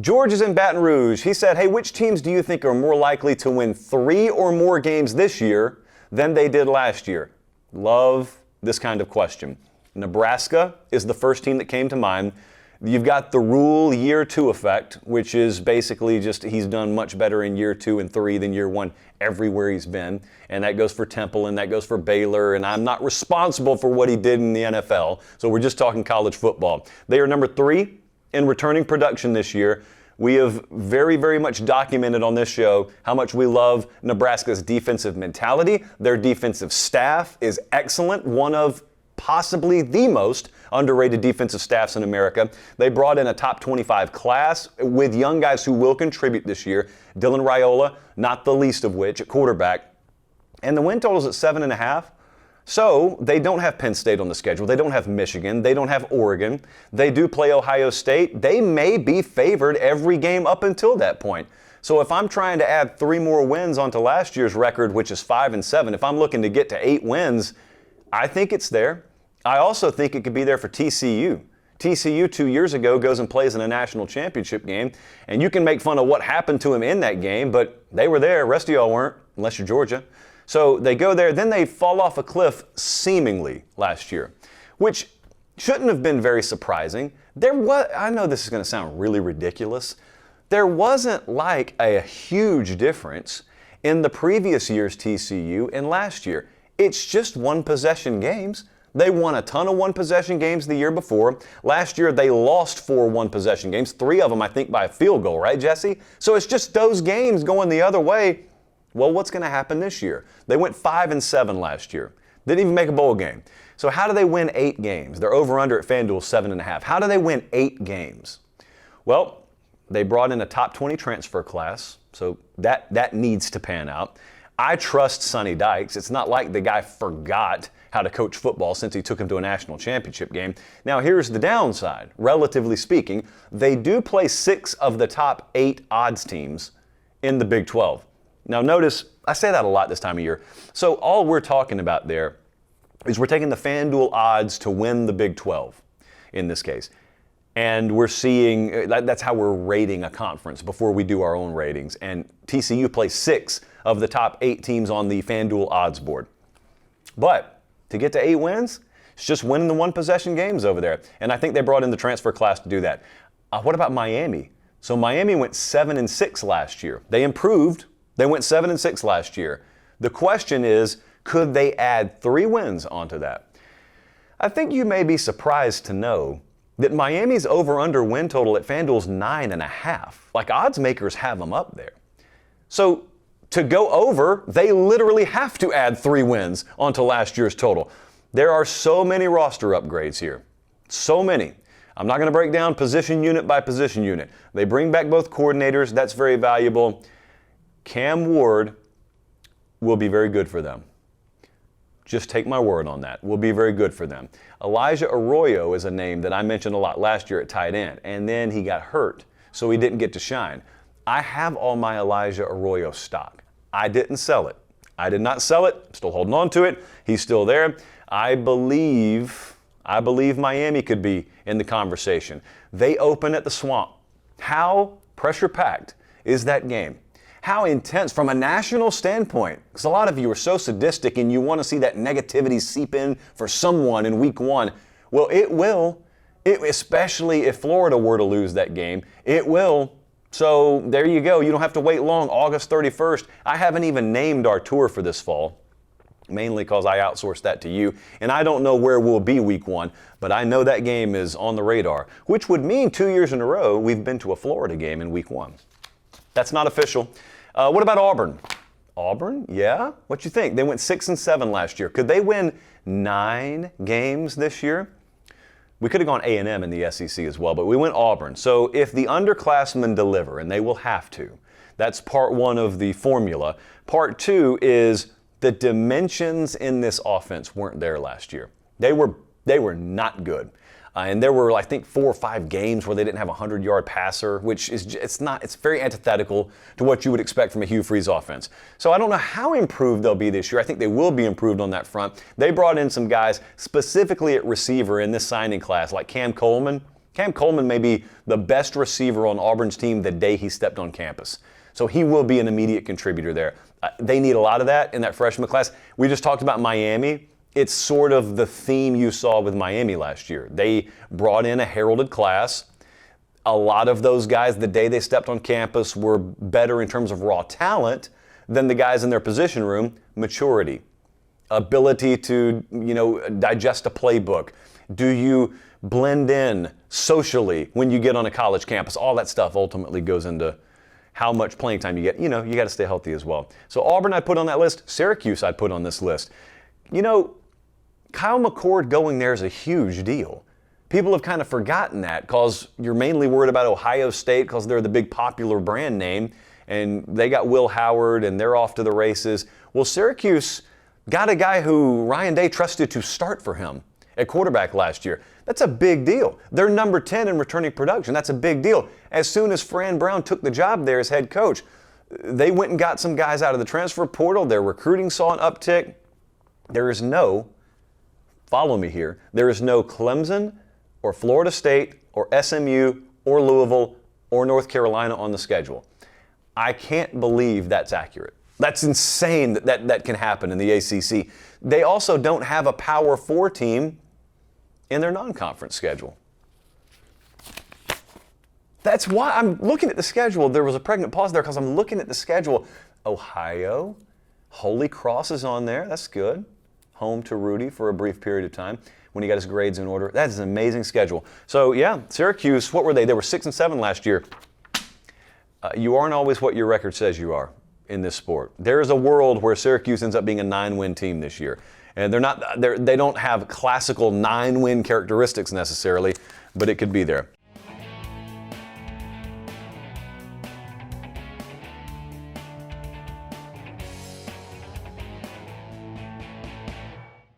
George is in Baton Rouge. He said, hey, which teams do you think are more likely to win 3 or more games this year than they did last year? Love this kind of question. Nebraska is the first team that came to mind. You've got the rule year 2 effect, which is basically just he's done much better in year 2 and 3 than year 1 everywhere he's been. And that goes for Temple and that goes for Baylor. And I'm not responsible for what he did in the NFL. So we're just talking college football. They are number 3 in returning production this year. We have very, very much documented on this show how much we love Nebraska's defensive mentality. Their defensive staff is excellent, one of possibly the most underrated defensive staffs in America. They brought in a top 25 class with young guys who will contribute this year. Dylan Raiola, not the least of which, at quarterback. And the win total is at 7.5. So they don't have Penn State on the schedule. They don't have Michigan. They don't have Oregon. They do play Ohio State. They may be favored every game up until that point. So if I'm trying to add 3 more wins onto last year's record, which is 5-7, if I'm looking to get to 8 wins, I think it's there. I also think it could be there for TCU. TCU 2 years ago goes and plays in a national championship game, and you can make fun of what happened to him in that game, but they were there. The rest of y'all weren't, unless you're Georgia. So they go there, then they fall off a cliff seemingly last year, which shouldn't have been very surprising. I know this is going to sound really ridiculous. There wasn't like a huge difference in the previous year's TCU and last year. It's just one-possession games. They won a ton of one-possession games the year before. Last year, they lost 4 one-possession games, 3 of them, I think, by a field goal, right, Jesse? So it's just those games going the other way. Well, what's going to happen this year? They went 5-7 last year. Didn't even make a bowl game. So how do they win 8 games? They're over-under at FanDuel 7.5. How do they win 8 games? Well, they brought in a top 20 transfer class, so that needs to pan out. I trust Sonny Dykes. It's not like the guy forgot how to coach football since he took him to a national championship game. Now, here's the downside. Relatively speaking, they do play 6 of the top 8 odds teams in the Big 12. Now, notice, I say that a lot this time of year. So all we're talking about there is we're taking the FanDuel odds to win the Big 12 in this case. And we're seeing, that's how we're rating a conference before we do our own ratings. And TCU plays 6 of the top 8 teams on the FanDuel odds board. But to get to 8 wins, it's just winning the one-possession games over there. And I think they brought in the transfer class to do that. What about Miami? So Miami went 7-6 last year. They improved. They went 7-6 last year. The question is, could they add 3 wins onto that? I think you may be surprised to know that Miami's over-under win total at FanDuel's 9.5. Like, odds makers have them up there. So to go over, they literally have to add 3 wins onto last year's total. There are so many roster upgrades here. So many. I'm not going to break down position unit by position unit. They bring back both coordinators. That's very valuable. Cam Ward will be very good for them. Just take my word on that. Will be very good for them. Elijah Arroyo is a name that I mentioned a lot last year at tight end, and then he got hurt, so he didn't get to shine. I have all my Elijah Arroyo stock. I didn't sell it. I did not sell it. Still holding on to it. He's still there. I believe Miami could be in the conversation. They open at the Swamp. How pressure-packed is that game? How intense from a national standpoint? Because a lot of you are so sadistic and you want to see that negativity seep in for someone in week 1. Well, it will. Especially if Florida were to lose that game. It will. So there you go. You don't have to wait long. August 31st. I haven't even named our tour for this fall, mainly because I outsourced that to you. And I don't know where we'll be week 1, but I know that game is on the radar, which would mean 2 years in a row we've been to a Florida game in week 1. That's not official. What about Auburn? Auburn? Yeah? What you think? They went 6-7 last year. Could they win 9 games this year? We could have gone A&M in the SEC as well, but we went Auburn. So if the underclassmen deliver, and they will have to, that's part 1 of the formula. Part 2 is the dimensions in this offense weren't there last year. They were not good. And there were, I think, 4 or 5 games where they didn't have a 100-yard passer, which is it's very antithetical to what you would expect from a Hugh Freeze offense. So I don't know how improved they'll be this year. I think they will be improved on that front. They brought in some guys specifically at receiver in this signing class, like Cam Coleman. Cam Coleman may be the best receiver on Auburn's team the day he stepped on campus. So he will be an immediate contributor there. They need a lot of that in that freshman class. We just talked about Miami. It's sort of the theme you saw with Miami last year. They brought in a heralded class. A lot of those guys, the day they stepped on campus, were better in terms of raw talent than the guys in their position room. Maturity, ability to, digest a playbook. Do you blend in socially when you get on a college campus? All that stuff ultimately goes into how much playing time you get. You got to stay healthy as well. So Auburn I'd put on that list. Syracuse I'd put on this list. Kyle McCord going there is a huge deal. People have kind of forgotten that because you're mainly worried about Ohio State because they're the big popular brand name, and they got Will Howard, and they're off to the races. Well, Syracuse got a guy who Ryan Day trusted to start for him at quarterback last year. That's a big deal. They're number 10 in returning production. That's a big deal. As soon as Fran Brown took the job there as head coach, they went and got some guys out of the transfer portal. Their recruiting saw an uptick. There is no, follow me here, there is no Clemson or Florida State or SMU or Louisville or North Carolina on the schedule. I can't believe that's accurate. That's insane that can happen in the ACC. They also don't have a Power 4 team in their non-conference schedule. That's why I'm looking at the schedule. There was a pregnant pause there because I'm looking at the schedule. Ohio, Holy Cross is on there. That's good. Home to Rudy for a brief period of time when he got his grades in order. That is an amazing schedule. So, yeah, Syracuse, what were they? They were 6-7 last year. You aren't always what your record says you are in this sport. There is a world where Syracuse ends up being a 9-win team this year. And they don't have classical 9-win characteristics necessarily, but it could be there.